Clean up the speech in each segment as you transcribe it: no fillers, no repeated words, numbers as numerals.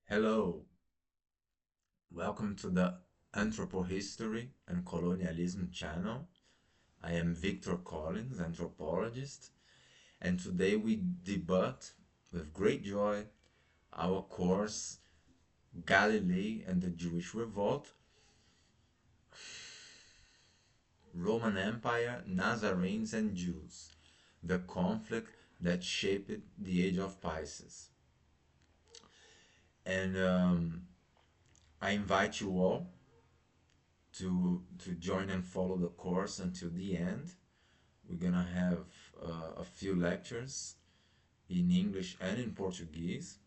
Hello, welcome to the Anthropohistory and Colonialism channel. I am Victor Collins, anthropologist, and today we debut with great joy our course Galilee and the Jewish Revolt, Roman Empire, Nazarenes and Jews, the conflict that shaped the age of Pisces. And I invite you all to join and follow the course until the end. We're gonna have a few lectures in English and in Portuguese.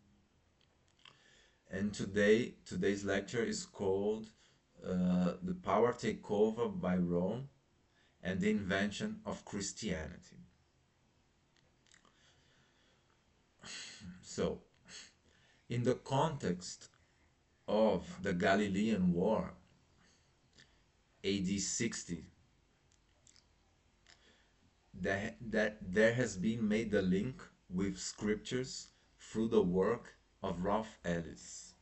And today's lecture is called "The Power Takeover by Rome and the Invention of Christianity." So, in the context of the Galilean War, AD 60, that there has been made the link with scriptures through the work of Ralph Ellis.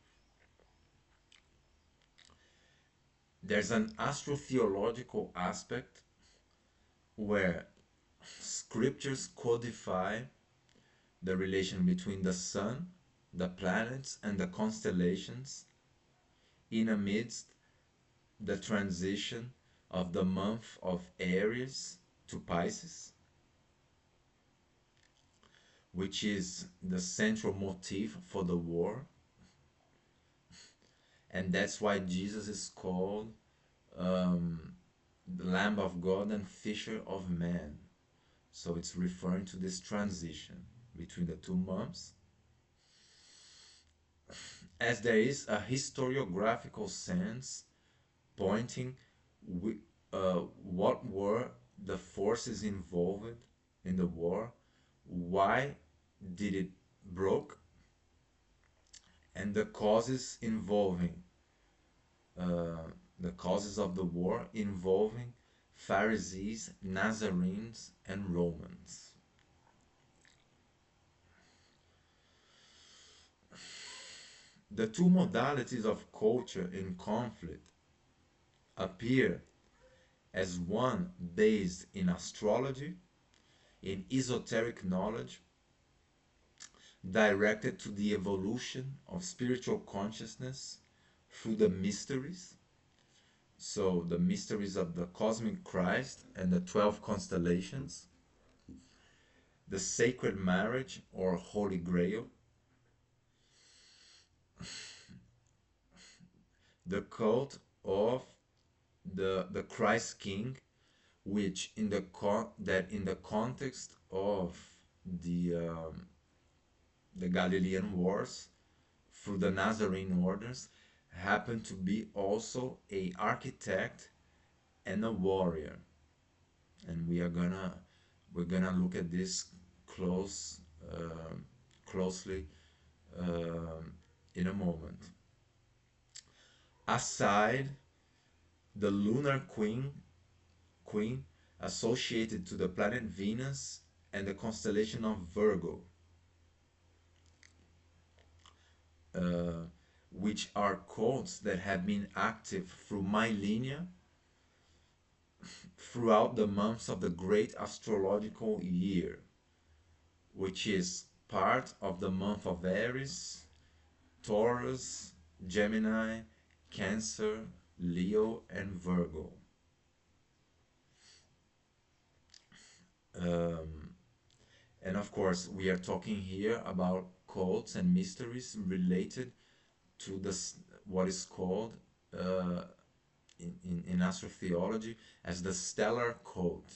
There's an astrotheological aspect where scriptures codify the relation between the sun, the planets, and the constellations in amidst the transition of the month of Aries to Pisces, which is the central motif for the war. And that's why Jesus is called the Lamb of God and Fisher of Men. So it's referring to this transition between the two months, as there is a historiographical sense pointing what were the forces involved in the war, why did it broke, and the causes involving the causes of the war involving Pharisees, Nazarenes, and Romans. The two modalities of culture in conflict appear as one based in astrology, in esoteric knowledge, directed to the evolution of spiritual consciousness through the mysteries. So, the mysteries of the cosmic Christ and the 12 constellations, the sacred marriage or Holy Grail, the cult of the Christ King, which in the context of the Galilean wars through the Nazarene orders happened to be also a architect and a warrior. And we're gonna look at this closely in a moment. Aside the lunar queen associated to the planet Venus and the constellation of Virgo, uh, which are cults that have been active through millennia throughout the months of the great astrological year, which is part of the month of Aries, Taurus, Gemini, Cancer, Leo, and Virgo. Um, and of course, we are talking here about cults and mysteries related to what is called in astrotheology as the stellar cult,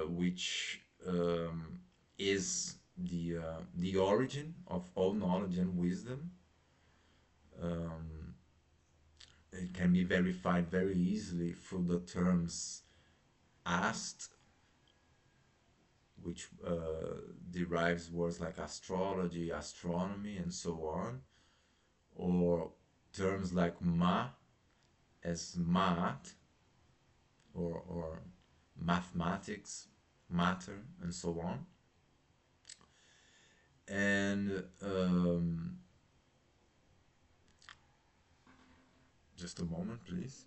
which is the origin of all knowledge and wisdom. Um, it can be verified very easily through the terms ast, which derives words like astrology, astronomy, and so on, or terms like ma as math, or mathematics, matter, and so on. And Just a moment, please.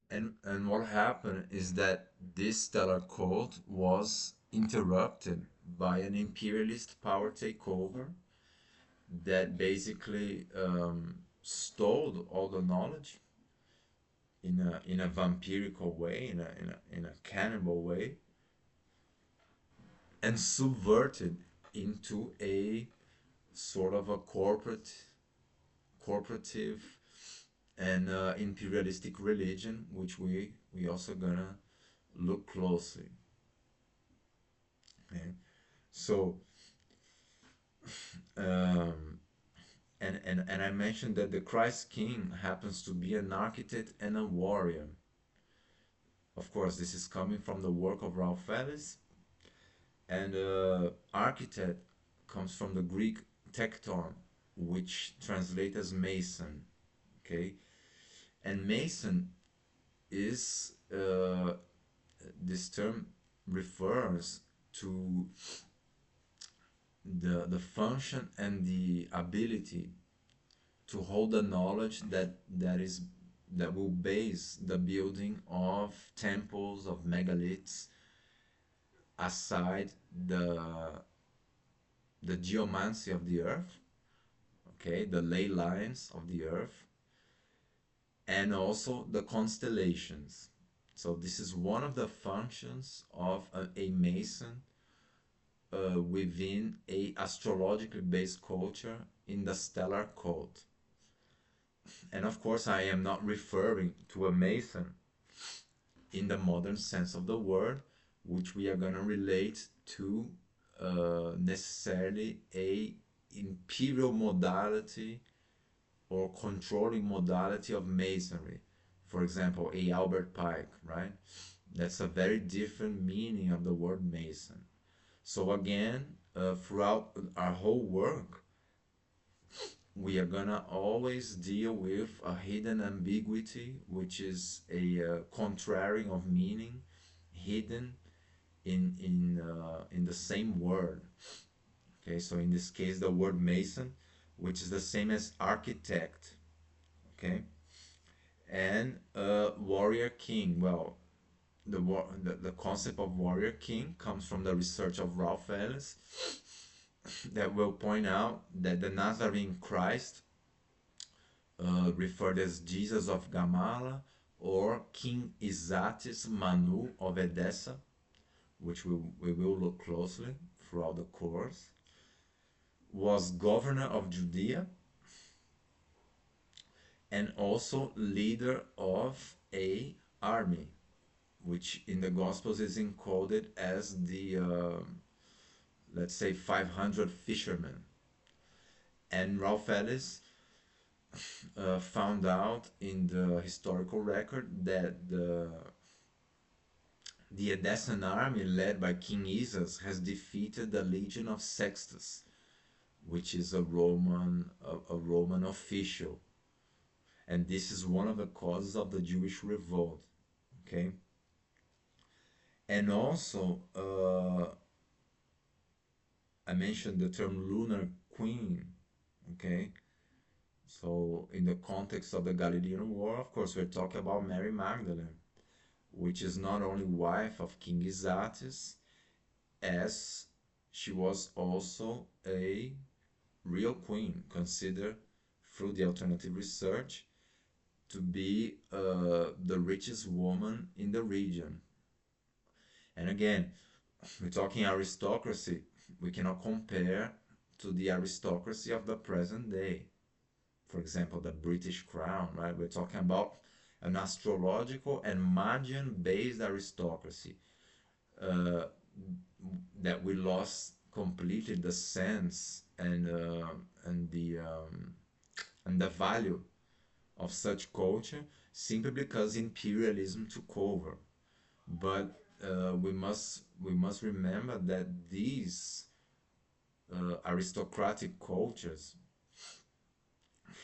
And what happened is that this stellar cult was interrupted by an imperialist power takeover that basically stole all the knowledge in a vampirical way, in a cannibal way, and subverted into a sort of a corporative and imperialistic religion, which we also gonna look closely. Okay? So um, and I mentioned that the Christ King happens to be an architect and a warrior. Of course, this is coming from the work of Ralph Ellis, and architect comes from the Greek tekton, which translates as mason. Okay, and mason is this term refers to the function and the ability to hold the knowledge that will base the building of temples, of megaliths, aside the geomancy of the earth, okay, the ley lines of the earth, and also the constellations. So this is one of the functions of a mason within a astrologically based culture in the stellar cult. And of course, I am not referring to a mason in the modern sense of the word, which we are going to relate to necessarily a imperial modality or controlling modality of masonry. For example, a Albert Pike, right? That's a very different meaning of the word mason. So again, throughout our whole work, we are gonna always deal with a hidden ambiguity, which is a contrary of meaning, hidden in the same word. Okay, so in this case, the word mason, which is the same as architect. Okay, and warrior king. Well, the concept of warrior king comes from the research of Ralph Ellis that will point out that the Nazarene Christ, referred as Jesus of Gamala or King Isatis Manu of Edessa, which we will look closely throughout the course, was governor of Judea and also leader of a army, which in the Gospels is encoded as the let's say 500 fishermen. And Ralph Ellis found out in the historical record that the Edessan army led by King Isas has defeated the legion of Sextus, which is a Roman official, and this is one of the causes of the Jewish Revolt. Okay, and also I mentioned the term lunar queen. Okay, so in the context of the Galilean War, of course, we're talking about Mary Magdalene, which is not only wife of King Isatis, as she was also a real queen, considered through the alternative research to be the richest woman in the region. And again, we're talking aristocracy. We cannot compare to the aristocracy of the present day. For example, the British Crown, right? We're talking about an astrological and Magian-based aristocracy uh, that we lost completely the sense and the value of such culture simply because imperialism took over. But we must remember that these aristocratic cultures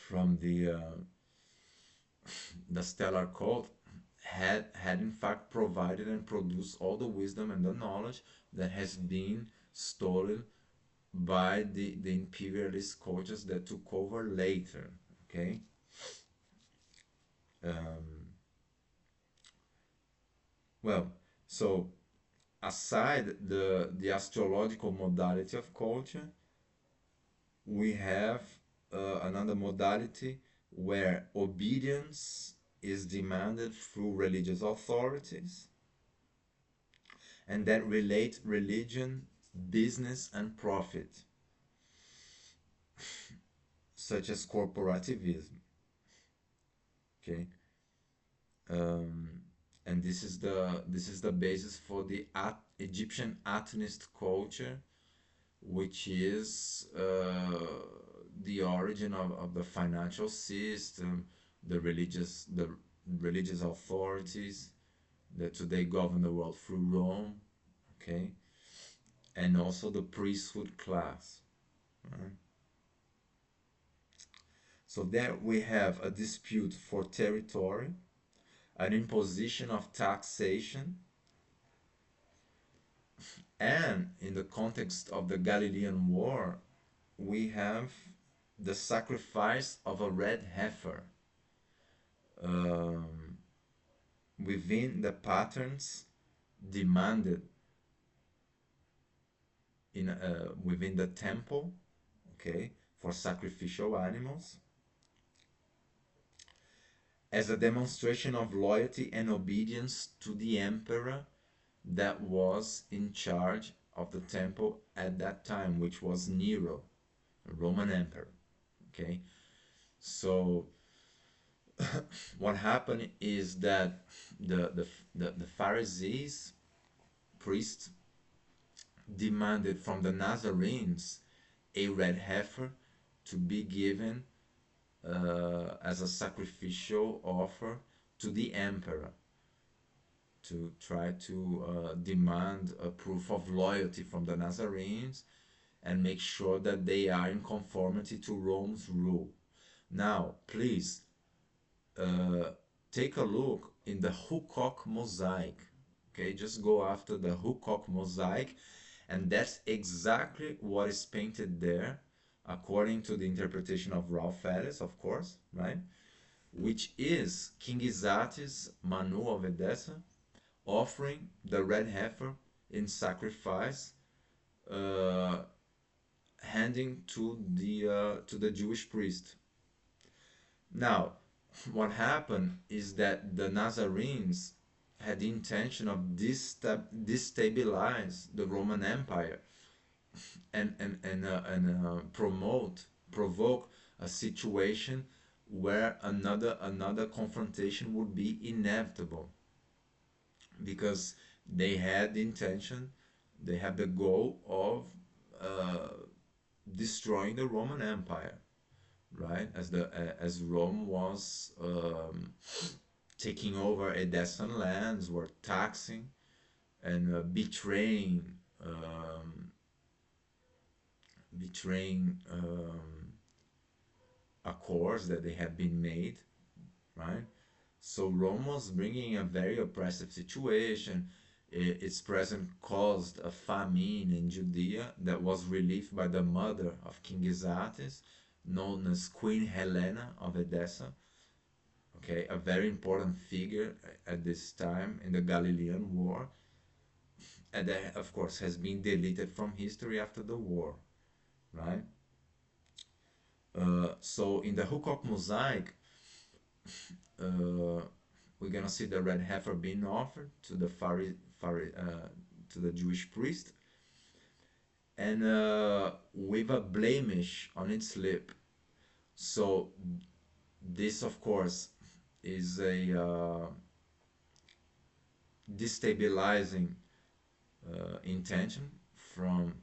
from the stellar cult had in fact provided and produced all the wisdom and the knowledge that has been stolen by the imperialist cultures that took over later. Okay. Um, well, so aside the astrological modality of culture, we have another modality where obedience is demanded through religious authorities and that relate religion, business, and profit, such as corporativism. Okay, um, and this is the basis for the Egyptian Atenist culture, which is the origin of the financial system, the religious authorities that today govern the world through Rome, okay, and also the priesthood class. Right? So there we have a dispute for territory, an imposition of taxation, and in the context of the Galilean War, we have the sacrifice of a red heifer um, within the patterns demanded within the temple, okay, for sacrificial animals, as a demonstration of loyalty and obedience to the emperor that was in charge of the temple at that time, which was Nero, a Roman emperor. Okay, so what happened is that the Pharisees, priests, demanded from the Nazarenes a red heifer to be given as a sacrificial offer to the emperor, to try to demand a proof of loyalty from the Nazarenes and make sure that they are in conformity to Rome's rule. Now, please uh, take a look in the Huqoq mosaic. Okay, just go after the Huqoq mosaic, and that's exactly what is painted there, according to the interpretation of Ralph Ellis, of course, right? Which is King Izates, Manu of Edessa, offering the red heifer in sacrifice, uh, handing to the Jewish priest. Now, what happened is that the Nazarenes had the intention of destabilize the Roman Empire and provoke a situation where another confrontation would be inevitable, because they had the intention, they had the goal of uh, destroying the Roman Empire, right? As Rome was taking over Edessan lands, were taxing and betraying accords that they had been made, right? So Rome was bringing a very oppressive situation. Its presence caused a famine in Judea that was relieved by the mother of King Izates, known as Queen Helena of Edessa. Okay, a very important figure at this time in the Galilean War, and that, of course, has been deleted from history after the war, right? So in the Huqoq mosaic, uh, we're gonna see the red heifer being offered to the Jewish priest, and with a blemish on its lip. So this, of course, is a destabilizing intention from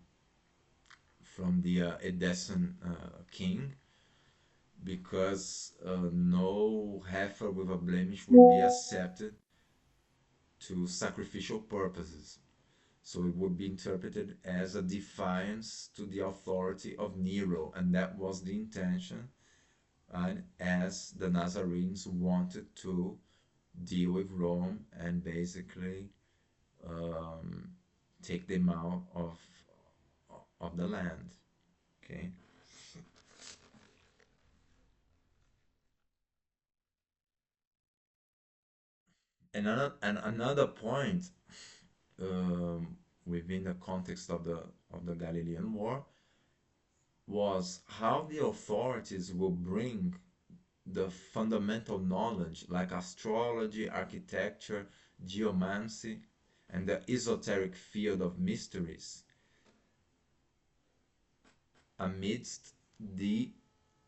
the Edessan king, because no heifer with a blemish would be accepted to sacrificial purposes. So it would be interpreted as a defiance to the authority of Nero, and that was the intention, and as the Nazarenes wanted to deal with Rome and basically um, take them out of the land. Okay. And another point, within the context of the Galilean War, was how the authorities will bring the fundamental knowledge like astrology, architecture, geomancy, and the esoteric field of mysteries amidst the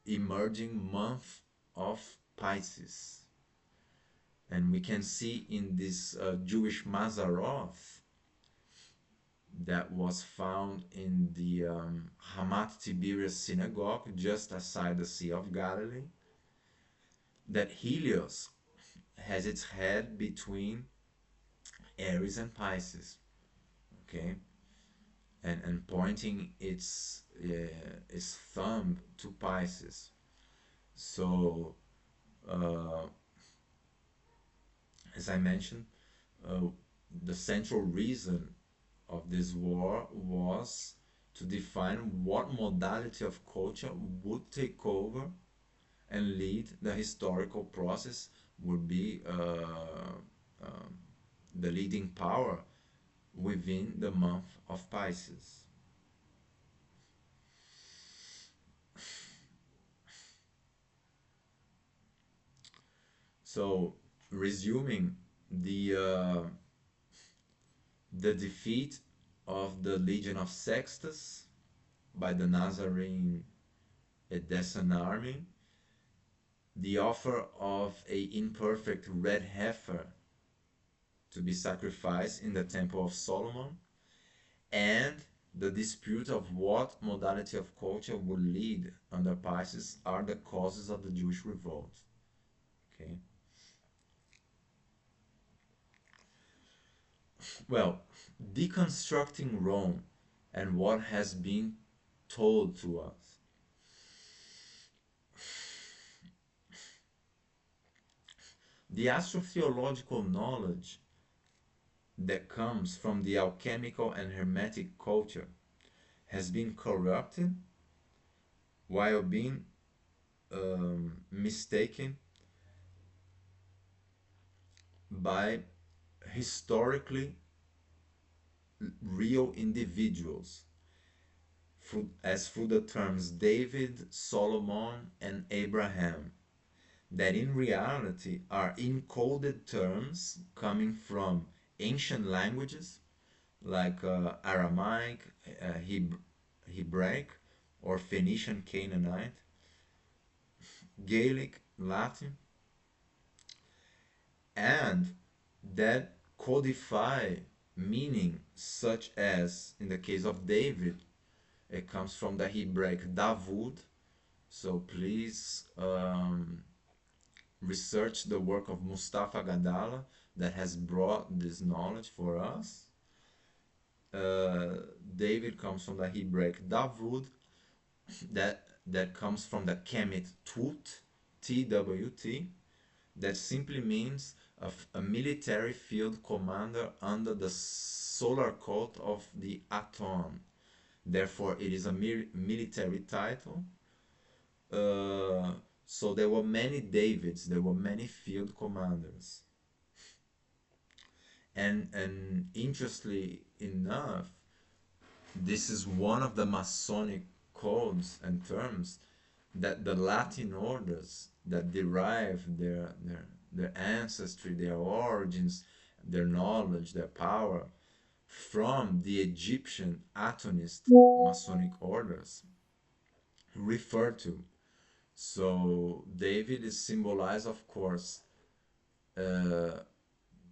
emerging month of Pisces. And we can see in this Jewish Mazaroth that was found in the Hamat Tiberias synagogue just outside the Sea of Galilee that Helios has its head between Aries and Pisces, okay, and pointing its thumb to Pisces. So, uh, as I mentioned, uh, the central reason of this war was to define what modality of culture would take over and lead the historical process, would be the leading power within the month of Pisces. So, resuming the defeat of the Legion of Sextus by the Nazarene Edessan army, the offer of a imperfect red heifer to be sacrificed in the Temple of Solomon, and the dispute of what modality of culture would lead under Pisces are the causes of the Jewish revolt. Okay. Well, deconstructing Rome and what has been told to us. The astrotheological knowledge that comes from the alchemical and hermetic culture has been corrupted while being mistaken by historically real individuals as through the terms David, Solomon, and Abraham, that in reality are encoded terms coming from ancient languages like Aramaic, Hebraic, or Phoenician Canaanite, Gaelic, Latin, and that codify meaning such as, in the case of David, it comes from the Hebraic Davud. So please research the work of Mustafa Gadala that has brought this knowledge for us. David comes from the Hebraic Davud, that comes from the Kemet Tut, TWT, that simply means a military field commander under the solar cult of the Aton. Therefore, it is a military title. Uh, so there were many Davids, there were many field commanders. And interestingly enough, this is one of the Masonic codes and terms that the Latin orders that derive their ancestry, their origins, their knowledge, their power from the Egyptian Atonist Masonic orders refer to. So David is symbolized, of course, uh,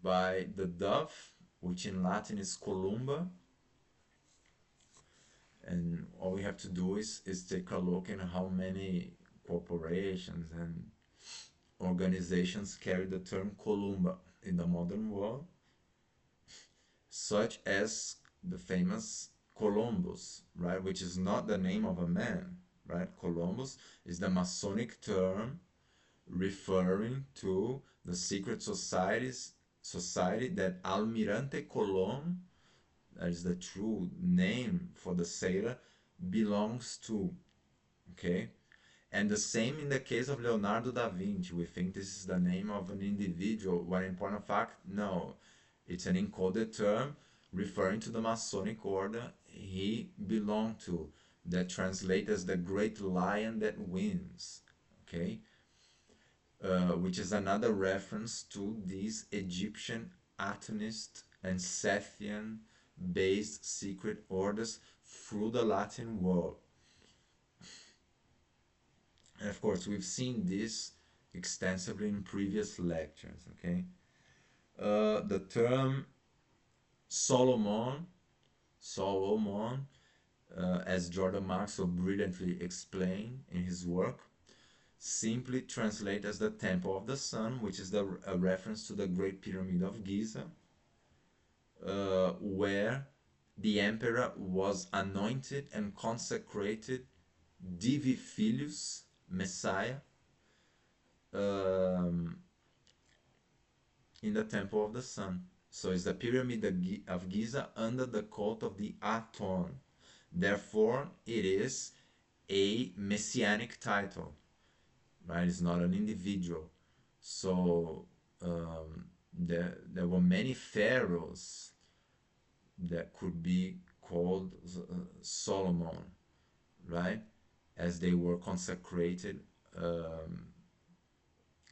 by the dove, which in Latin is columba. And all we have to do is take a look at how many corporations and organizations carry the term columba in the modern world, such as the famous Columbus, right? Which is not the name of a man, right? Columbus is the Masonic term referring to the secret society that Almirante Colón, that is the true name for the sailor, belongs to. Okay? And the same in the case of Leonardo da Vinci. We think this is the name of an individual, when in point of fact, no. It's an encoded term referring to the Masonic order he belonged to, that translates as the great lion that wins. Okay? Which is another reference to these Egyptian Atonist and Sethian based secret orders through the Latin world. And of course, we've seen this extensively in previous lectures. Okay, the term Solomon, Solomon, as Jordan Marx so brilliantly explained in his work, simply translate as the Temple of the Sun, which is a reference to the Great Pyramid of Giza, where the emperor was anointed and consecrated Divi Filius, Messiah, um, in the Temple of the Sun. So it's the Pyramid of Giza under the cult of the Aton. Therefore, it is a messianic title, right? It's not an individual. So there were many pharaohs that could be called Solomon, right? As they were consecrated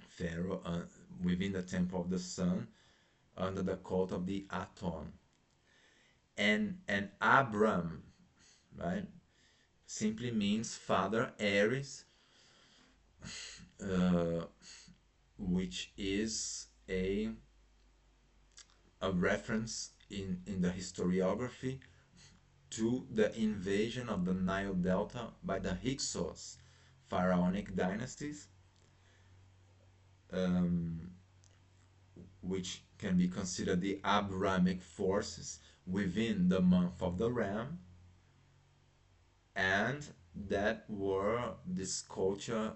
pharaoh within the Temple of the Sun under the cult of the Aton. And Abram, right, simply means Father Aries, which is a reference in the historiography to the invasion of the Nile Delta by the Hyksos pharaonic dynasties, which can be considered the Abrahamic forces within the month of the Ram, and that were this culture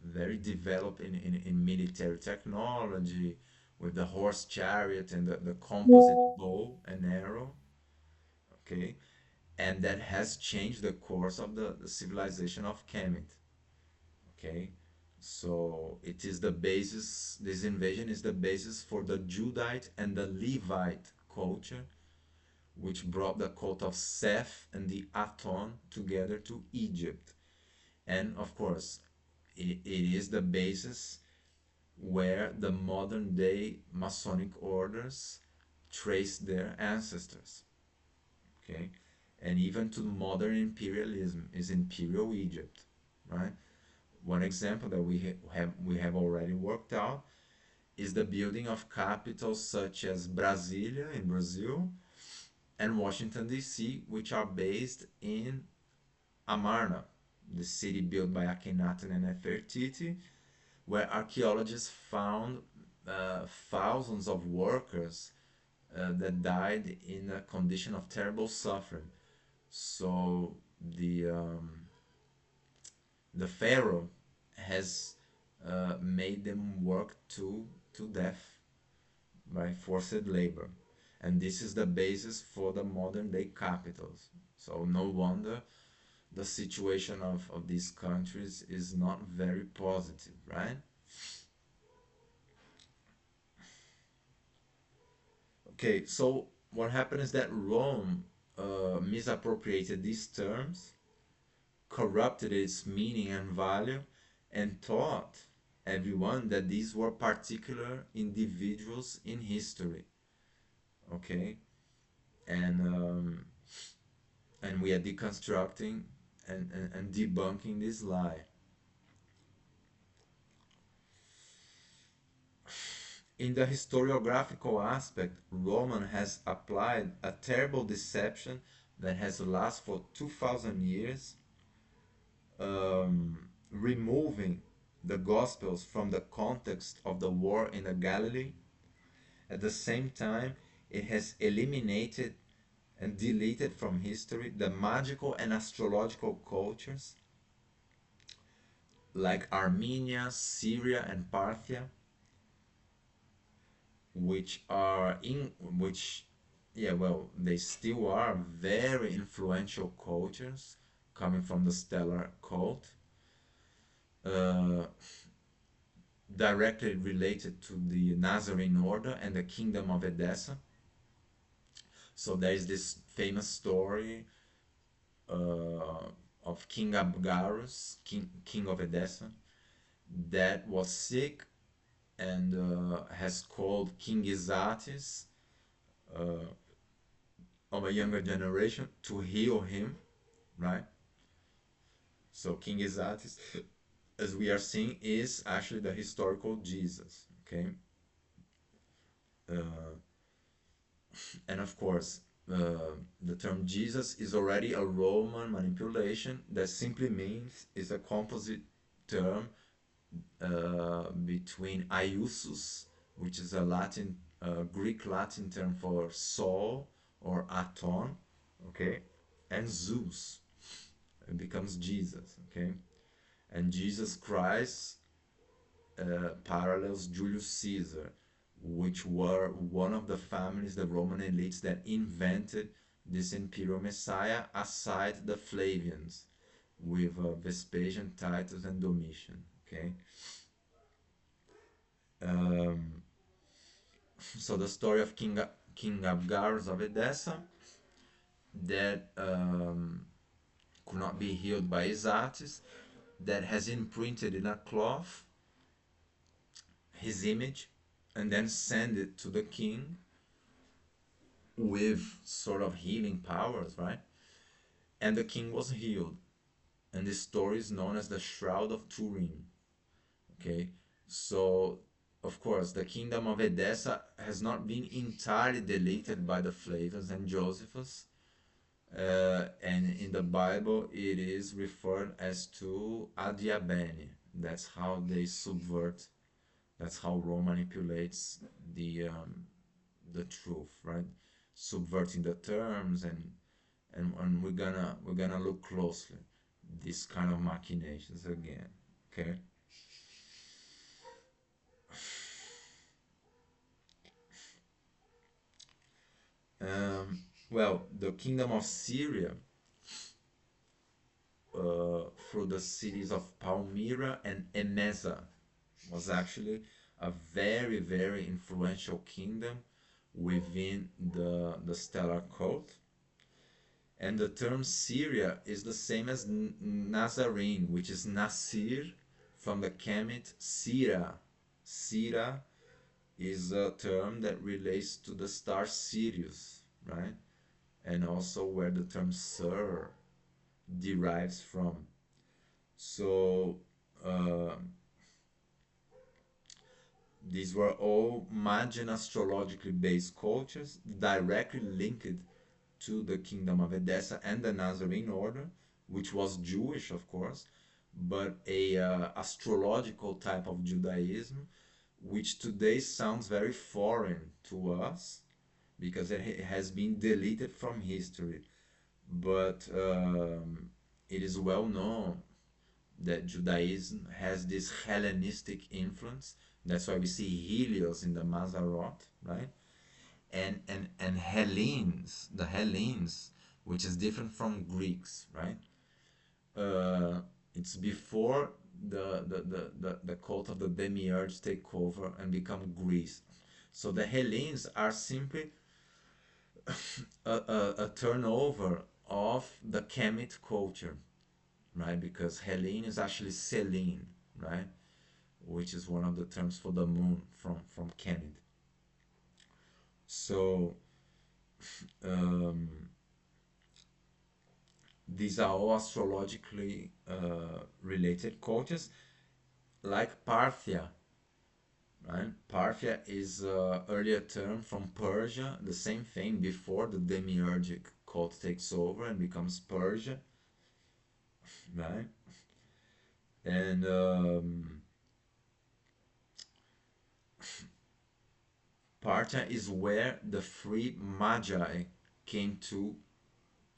very developed in military technology, with the horse chariot and the composite bow and arrow. Okay, and that has changed the course of the civilization of Kemet. Okay, so it is the basis, this invasion is the basis for the Judite and the Levite culture, which brought the cult of Seth and the Aton together to Egypt. And of course, it is the basis where the modern day Masonic orders trace their ancestors. Okay, and even to modern imperialism is Imperial Egypt, right? One example that we have already worked out is the building of capitals such as Brasilia in Brazil and Washington D.C., which are based in Amarna, the city built by Akhenaten and Nefertiti, where archaeologists found thousands of workers that died in a condition of terrible suffering. So the pharaoh has made them work to death by forced labor, and this is the basis for the modern day capitals. So no wonder the situation of these countries is not very positive, right? Okay, so what happened is that Rome misappropriated these terms, corrupted its meaning and value, and taught everyone that these were particular individuals in history. Okay, and and we are deconstructing and debunking this lie. In the historiographical aspect, Roman has applied a terrible deception that has lasted for 2000 years, removing the Gospels from the context of the war in the Galilee. At the same time, it has eliminated and deleted from history the magical and astrological cultures like Armenia, Syria, and Parthia, which yeah, well, they still are very influential cultures coming from the stellar cult, uh, directly related to the Nazarene order and the kingdom of Edessa. So there is this famous story uh, of King Abgarus, king of Edessa, that was sick and has called King Isatis uh, of a younger generation to heal him, right? So King Isatis, as we are seeing, is actually the historical Jesus, okay? Uh, and of course, the term Jesus is already a Roman manipulation that simply means is a composite term between Iusus, which is a Latin, Greek Latin term for soul or aton, okay, and Zeus. It becomes Jesus, okay, and Jesus Christ parallels Julius Caesar, which were one of the families, the Roman elites that invented this imperial messiah, aside the Flavians with Vespasian, Titus, and Domitian. Okay, um, so the story of King Abgarus of Edessa that could not be healed by his artist, that has imprinted in a cloth his image and then send it to the king with sort of healing powers, right? And the king was healed. And this story is known as the Shroud of Turin. Okay, so of course the kingdom of Edessa has not been entirely deleted by the Flavians and Josephus, and in the Bible it is referred as to adiabene. That's how they subvert. That's how Rome manipulates the truth, right? Subverting the terms and we're gonna look closely these kind of machinations again. Okay. Well, the kingdom of Syria, through the cities of Palmyra and Emesa, was actually a very, very influential kingdom within the stellar cult. And the term Syria is the same as Nazarene, which is Nasir from the Kemet Sira. Sira is a term that relates to the star Sirius, right? And also where the term Sir derives from. So uh, these were all Magian astrologically based cultures directly linked to the kingdom of Edessa and the Nazarene order, which was Jewish, of course, but a astrological type of Judaism, which today sounds very foreign to us because it has been deleted from history. But it is well known that Judaism has this Hellenistic influence. That's why we see Helios in the Mazarot, right? And Hellenes, the Hellenes, which is different from Greeks, right? It's before the cult of the demiurge take over and become Greece. So the Hellenes are simply a turnover of the Kemet culture, right? Because Hellene is actually Selene, right? Which is one of the terms for the moon from Kemet. So um, these are all astrologically related cultures, like Parthia, right? Parthia is an earlier term from Persia, the same thing before the demiurgic cult takes over and becomes Persia, right? And Parthia is where the three magi came to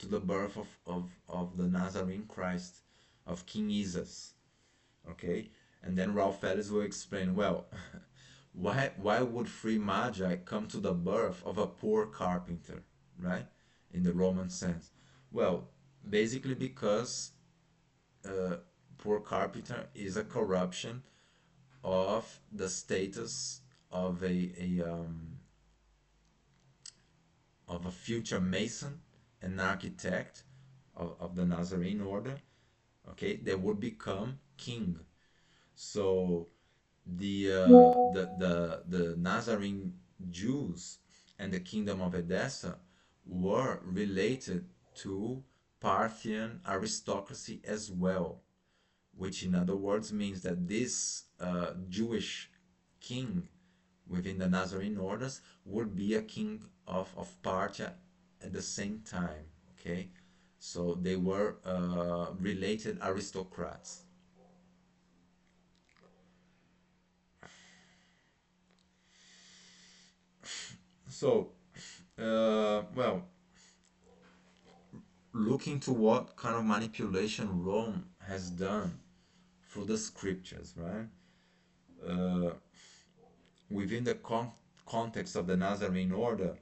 the birth of the Nazarene Christ, of King Jesus. Okay? And then Ralph Ellis will explain, well, Why would free magi come to the birth of a poor carpenter, right? In the Roman sense. Well, basically because uh, poor carpenter is a corruption of the status of a future mason, an architect of the Nazarene order, okay, that would become king. So the Nazarene Jews and the kingdom of Edessa were related to Parthian aristocracy as well, which in other words means that this Jewish king within the Nazarene orders would be a king of Parthia at the same time. Okay, so they were related aristocrats. So, well, looking to what kind of manipulation Rome has done through the scriptures, right? Uh, Within the context of the Nazarene order,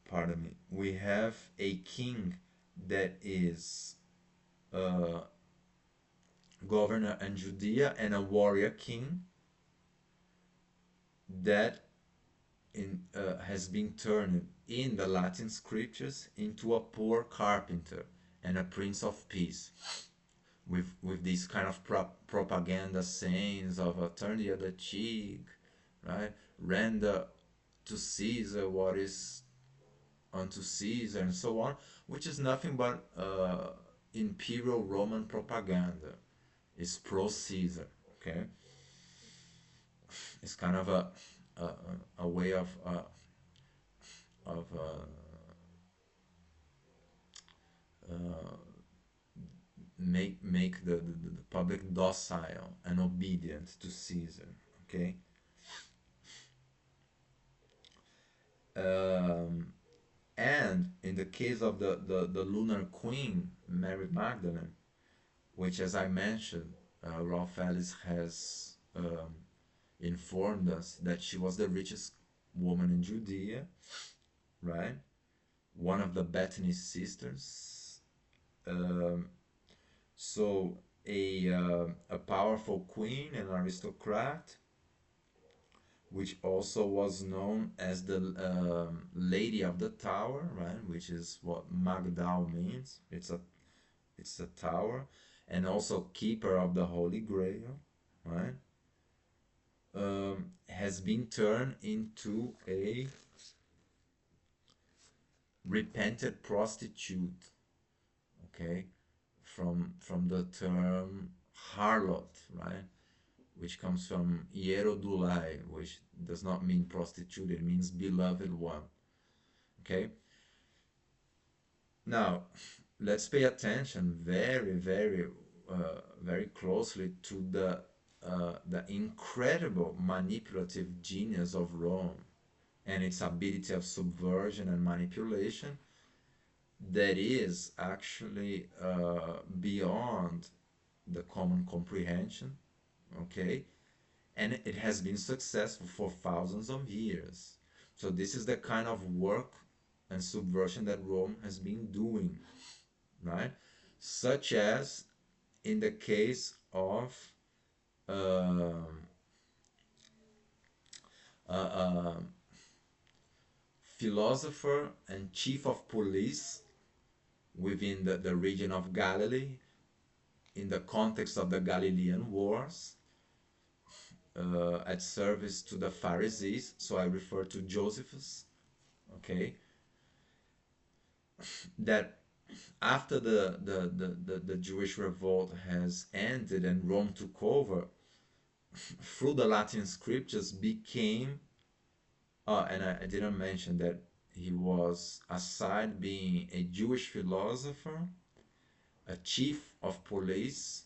pardon me, we have a king that is uh, governor in Judea and a warrior king that has been turned in the Latin scriptures into a poor carpenter and a prince of peace, with these kind of propaganda sayings of turn the other cheek, right? Render to Caesar what is unto Caesar, and so on, which is nothing but imperial Roman propaganda. It's pro Caesar, okay? It's kind of a, a way of uh, make the public docile and obedient to Caesar. Okay. Um, and in the case of the lunar queen Mary Magdalene, which, as I mentioned, Ralph Ellis has informed us that she was the richest woman in Judea, right? One of the Bethany sisters. Um, So a powerful queen and aristocrat, which also was known as the Lady of the Tower, right? Which is what Magdal means. It's a tower, and also keeper of the Holy Grail, right? Has been turned into a repented prostitute, okay? From the term harlot, right? Which comes from hierodulai, which does not mean prostitute, it means beloved one. Okay? Now, let's pay attention very closely to the incredible manipulative genius of Rome and its ability of subversion and manipulation that is actually beyond the common comprehension. Okay? And it has been successful for thousands of years. So this is the kind of work and subversion that Rome has been doing, right? Such as in the case of um, a philosopher and chief of police within the region of Galilee in the context of the Galilean Wars, at service to the Pharisees. So I refer to Josephus, okay? That after the Jewish revolt has ended and Rome took over, through the Latin scriptures became, and I didn't mention that he was, aside being a Jewish philosopher, a chief of police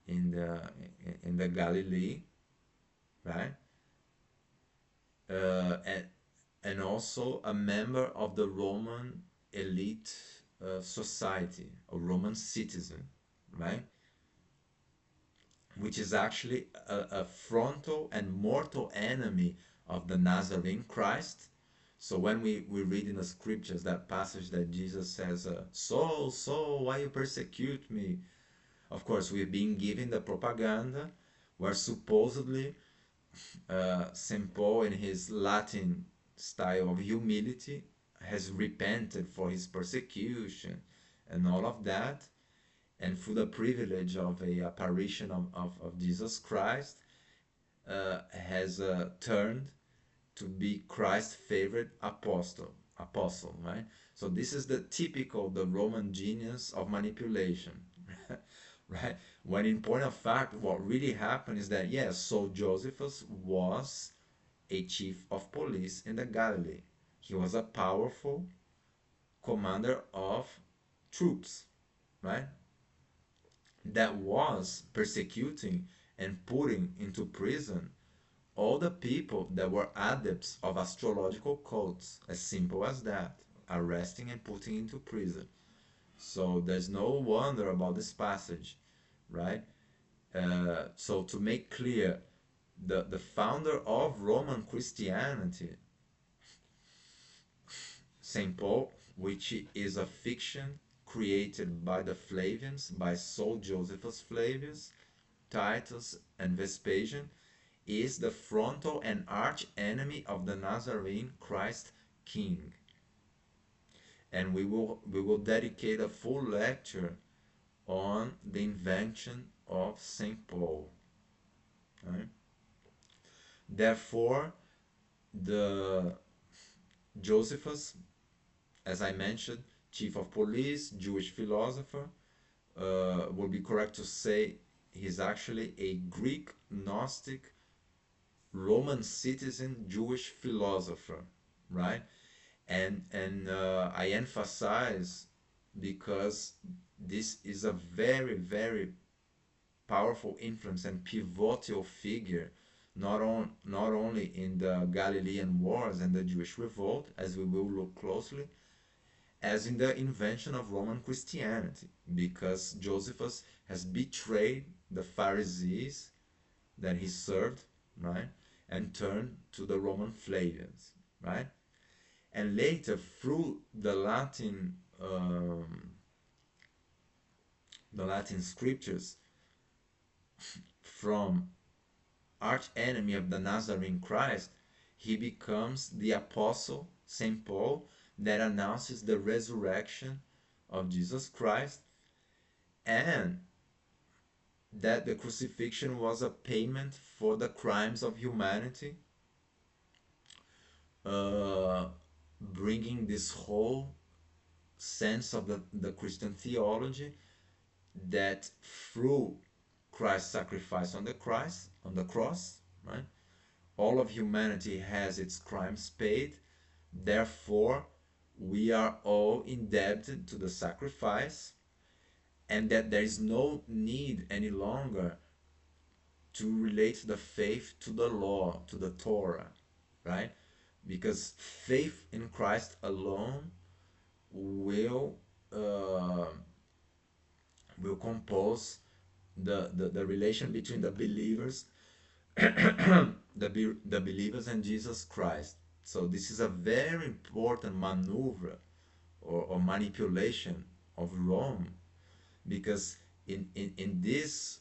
in the Galilee, right? And also a member of the Roman elite society, a Roman citizen, right? which is actually a frontal and mortal enemy of the Nazarene Christ. So when we read in the scriptures that passage that Jesus says, Saul, Saul, why you persecute me? Of course, we've been given the propaganda where supposedly St. Paul, in his Latin style of humility, has repented for his persecution and all of that, and through the privilege of a apparition of Jesus Christ, has turned to be Christ's favorite apostle, right? So this is the typical, the Roman genius of manipulation, right? When in point of fact, what really happened is that, yes, so Josephus was a chief of police in the Galilee. He was a powerful commander of troops, right? That was persecuting and putting into prison all the people that were adepts of astrological cults, as simple as that, arresting and putting into prison. So there's no wonder about this passage, right? So to make clear, the founder of Roman Christianity, St. Paul, which is a fiction created by the Flavians, by Saul Josephus Flavius, Titus, and Vespasian, is the frontal and arch enemy of the Nazarene Christ King. And we will dedicate a full lecture on the invention of St. Paul. Right? Therefore, the Josephus, as I mentioned, chief of police, Jewish philosopher, would be correct to say he's actually a Greek Gnostic Roman citizen Jewish philosopher, right? And I emphasize because this is a very, very powerful influence and pivotal figure, not only in the Galilean wars and the Jewish revolt, as we will look closely, as in the invention of Roman Christianity, because Josephus has betrayed the Pharisees that he served, right, and turned to the Roman Flavians, right, and later through the Latin scriptures, from arch enemy of the Nazarene Christ, he becomes the apostle Saint Paul that announces the resurrection of Jesus Christ, and that the crucifixion was a payment for the crimes of humanity, uh, bringing this whole sense of the Christian theology that through Christ's sacrifice on the cross, right? All of humanity has its crimes paid. Therefore, we are all indebted to the sacrifice, and that there is no need any longer to relate the faith to the law, to the Torah, right? Because faith in Christ alone will uh, will compose the relation between the believers, the believers and Jesus Christ. So this is a very important maneuver or manipulation of Rome, because in this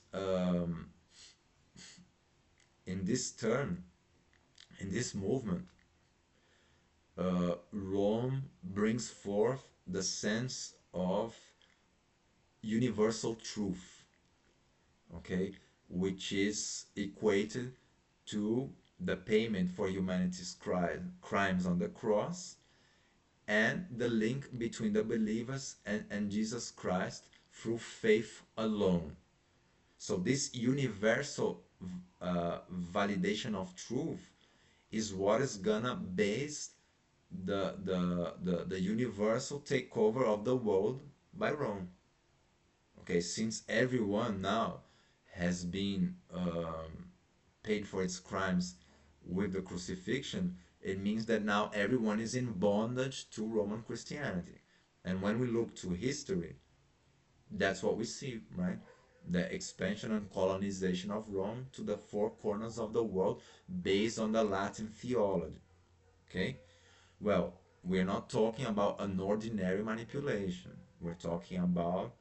in this turn, in this movement, Rome brings forth the sense of universal truth, okay, which is equated to the payment for humanity's crimes on the cross, and the link between the believers and Jesus Christ through faith alone. So this universal validation of truth is what is gonna base the universal takeover of the world by Rome. Okay, since everyone now has been paid for its crimes with the crucifixion, it means that now everyone is in bondage to Roman Christianity. And when we look to history, that's what we see, right? the expansion and colonization of Rome to the four corners of the world based on the Latin theology. Okay? Well, we're not talking about an ordinary manipulation. We're talking about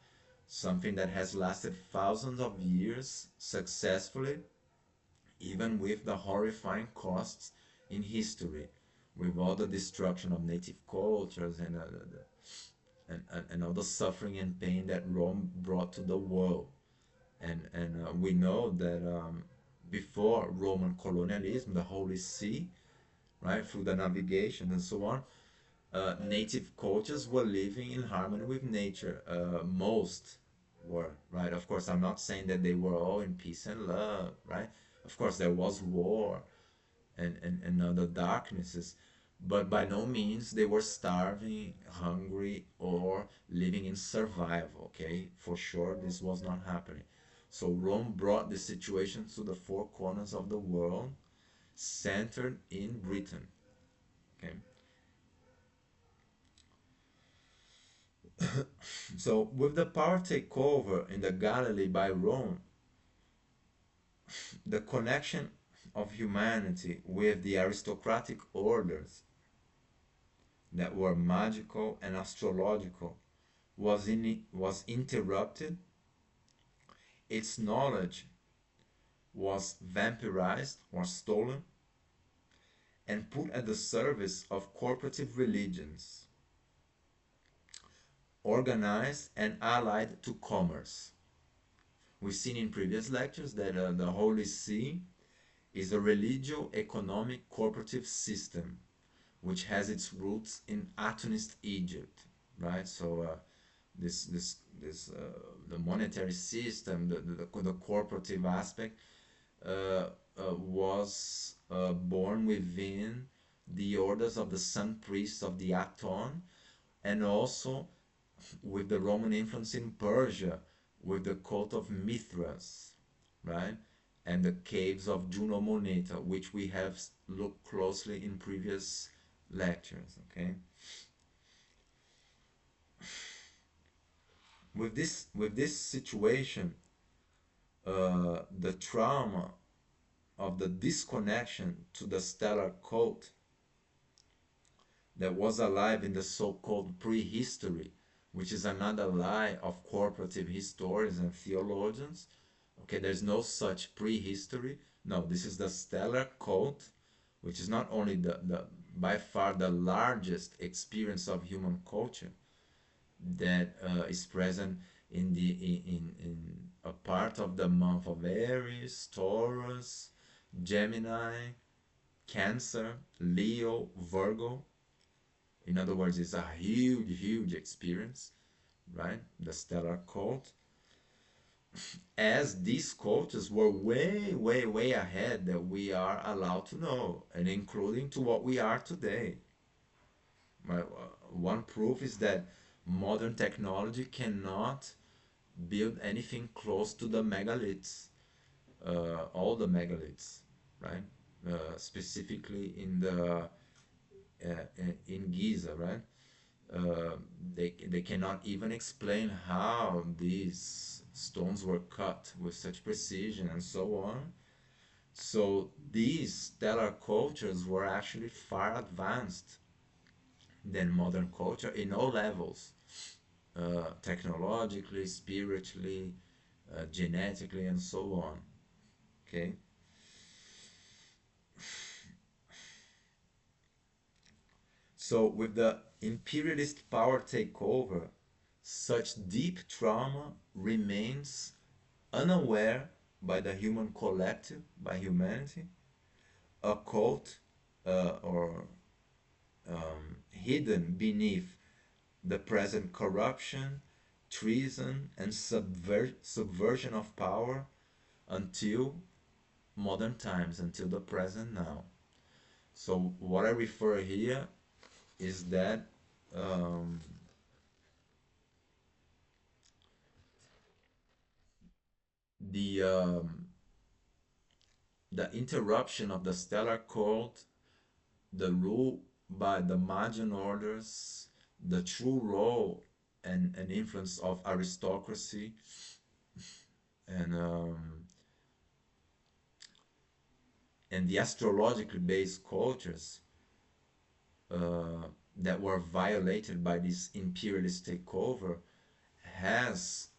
something that has lasted thousands of years successfully, even with the horrifying costs in history, with all the destruction of native cultures and all the suffering and pain that Rome brought to the world. And we know that before Roman colonialism, the Holy See, right, through the navigation and so on, native cultures were living in harmony with nature. Most were, right? Of course, I'm not saying that they were all in peace and love, right? Of course, there was war and other darknesses, but by no means they were starving, hungry, or living in survival, okay? For sure, this was not happening. So Rome brought the situation to the four corners of the world, centered in Britain, okay? So with the power takeover in the Galilee by Rome, the connection of humanity with the aristocratic orders that were magical and astrological was interrupted. Its knowledge was vampirized or stolen and put at the service of corporative religions, organized and allied to commerce. We've seen in previous lectures that the Holy See is a religio-economic cooperative system which has its roots in Atonist Egypt, right? So the monetary system, the corporative aspect, was born within the orders of the sun priests of the Aton, and also with the Roman influence in Persia, with the cult of Mithras, right? And the caves of Juno Moneta, which we have looked closely in previous lectures, okay? With this situation, the trauma of the disconnection to the stellar cult that was alive in the so-called prehistory, which is another lie of corporative historians and theologians. Okay, there's no such prehistory. No, this is the stellar cult, which is not only the by far the largest experience of human culture that is present in a part of the month of Aries, Taurus, Gemini, Cancer, Leo, Virgo. In other words, it's a huge, huge experience, right? The stellar cult. As these cultures were way, way, way ahead that we are allowed to know, and including to what we are today. One proof is that modern technology cannot build anything close to the megaliths, all the megaliths, right? Specifically in Giza, right? They cannot even explain how these stones were cut with such precision and so on. So these stellar cultures were actually far advanced than modern culture in all levels, technologically, spiritually, genetically, and so on. Okay. So with the imperialist power takeover, such deep trauma remains unaware by the human collective, by humanity, occult or hidden beneath the present corruption, treason, and subversion of power until modern times, until the present now. So what I refer here is that um, the the interruption of the stellar cult, the rule by the Magian orders, the true role and influence of aristocracy, and and the astrologically based cultures uh, that were violated by this imperialist takeover has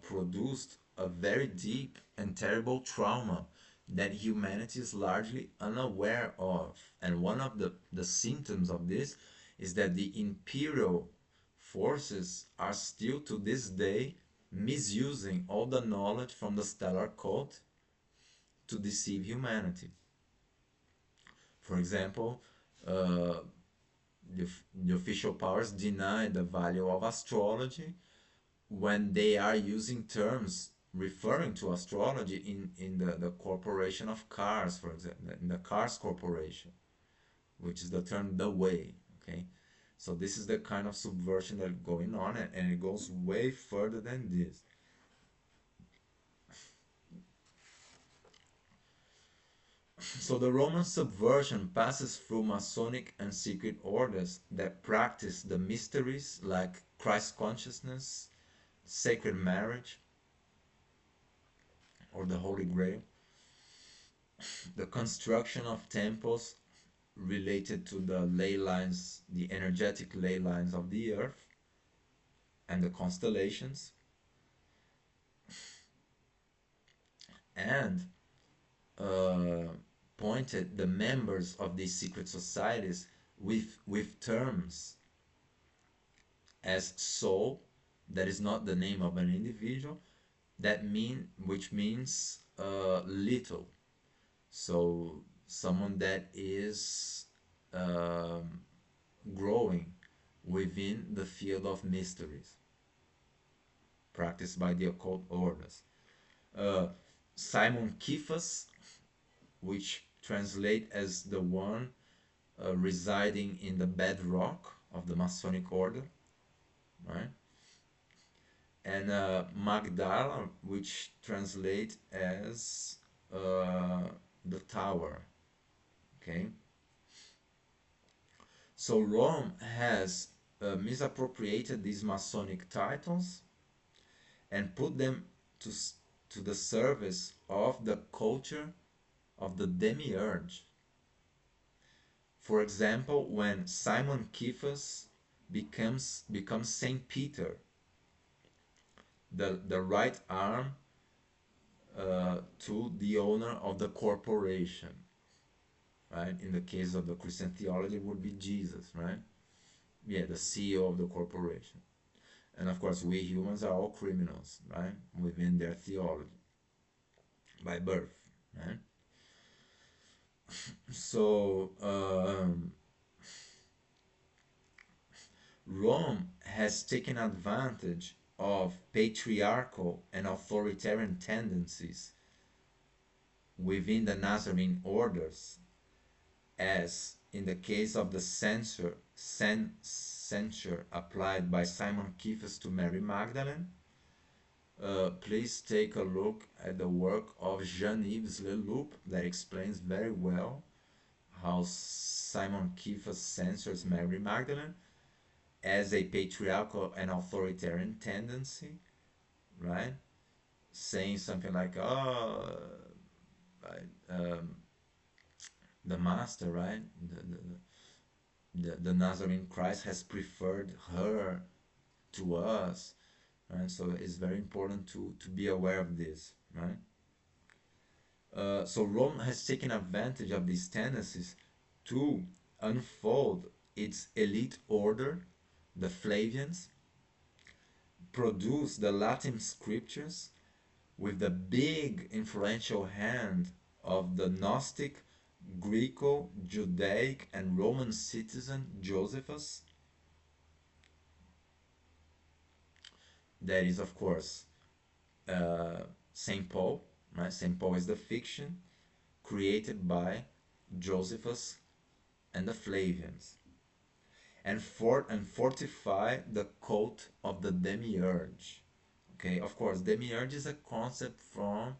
produced a very deep and terrible trauma that humanity is largely unaware of. And one of the symptoms of this is that the imperial forces are still to this day misusing all the knowledge from the stellar cult to deceive humanity. For example, uh, the official powers deny the value of astrology when they are using terms referring to astrology in the corporation of cars, for example, in the Cars Corporation, which is the term the way. Okay, so this is the kind of subversion that's going on, and it goes way further than this. So the Roman subversion passes through Masonic and secret orders that practice the mysteries like Christ consciousness, sacred marriage, or the Holy Grail, the construction of temples related to the ley lines, the energetic ley lines of the earth and the constellations, and uh, pointed the members of these secret societies with terms as soul, that is not the name of an individual, which means little. So someone that is um, growing within the field of mysteries practiced by the occult orders. Uh, Simon Cephas, which translate as the one residing in the bedrock of the Masonic order, right? And Magdala, which translate as the tower, okay? So Rome has misappropriated these Masonic titles and put them to, to the service of the culture of the demiurge. For example, when Simon Cephas becomes Saint Peter, the right arm to the owner of the corporation, right? In the case of the Christian theology, it would be Jesus, right? Yeah, the CEO of the corporation. And of course, we humans are all criminals, right? Within their theology by birth, right? So Rome has taken advantage of patriarchal and authoritarian tendencies within the Nazarene orders, as in the case of the censure applied by Simon Cephas to Mary Magdalene. Please take a look at the work of Jean-Yves Leloup that explains very well how Simon Cephas censors Mary Magdalene as a patriarchal and authoritarian tendency, right? Saying something like, "Oh, the master, right? The Nazarene Christ has preferred her to us." Right? So it's very important to be aware of this, right? So Rome has taken advantage of these tendencies to unfold its elite order, the Flavians, produce the Latin scriptures with the big influential hand of the Gnostic, Greco, Judaic, and Roman citizen Josephus. That is, of course, St. Paul. Right? St. Paul is the fiction created by Josephus and the Flavians, and fortify the cult of the demiurge. Okay, of course, demiurge is a concept from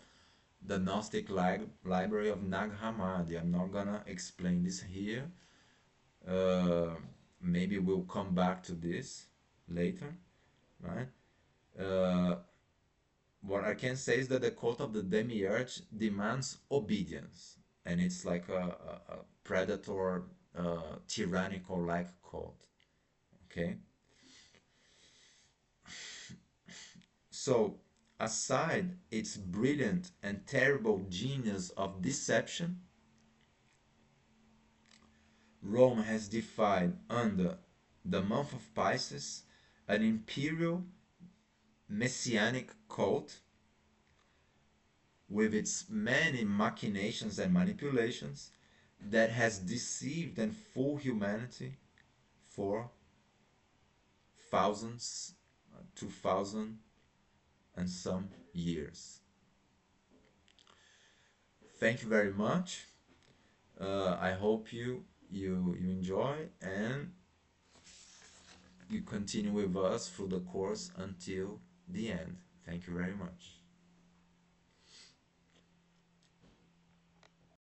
the Gnostic library of Nag Hammadi. I'm not gonna explain this here. Uh, Maybe we'll come back to this later, right? Uh, what I can say is that the cult of the demiurge demands obedience, and it's like a predator, tyrannical like cult. Okay, so aside its brilliant and terrible genius of deception, Rome has defied under the month of Pisces an imperial messianic cult with its many machinations and manipulations that has deceived and fooled humanity for thousands, 2000 and some years. Thank you very much. I hope you enjoy and you continue with us through the course until the end. Thank you very much.